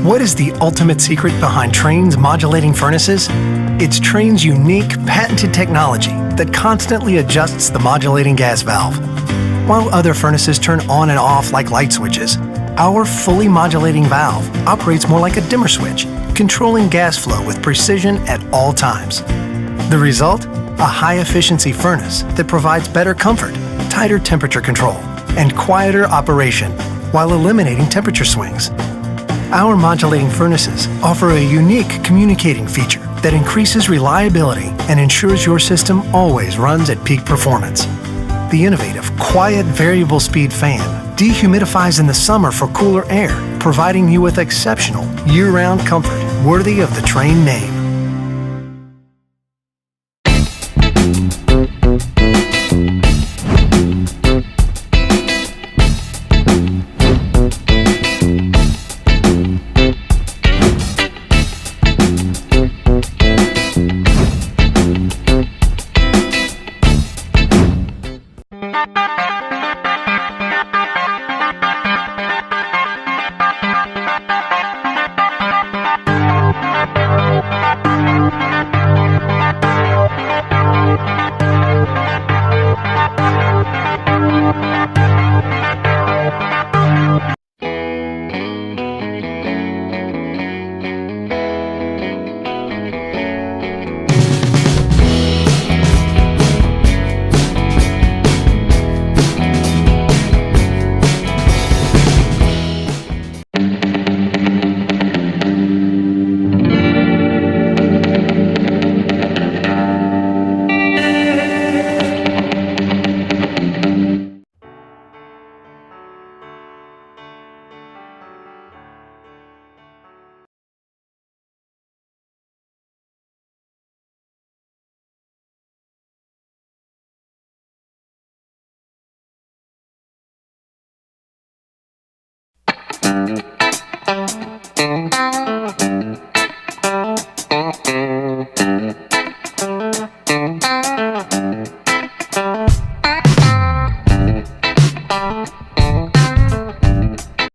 What is the ultimate secret behind Trane's modulating furnaces? It's Trane's unique, patented technology that constantly adjusts the modulating gas valve. While other furnaces turn on and off like light switches, our fully modulating valve operates more like a dimmer switch, controlling gas flow with precision at all times. The result? A high-efficiency furnace that provides better comfort, tighter temperature control, and quieter operation while eliminating temperature swings. Our modulating furnaces offer a unique communicating feature that increases reliability and ensures your system always runs at peak performance. The innovative, quiet variable speed fan dehumidifies in the summer for cooler air, providing you with exceptional year-round comfort worthy of the Trane name.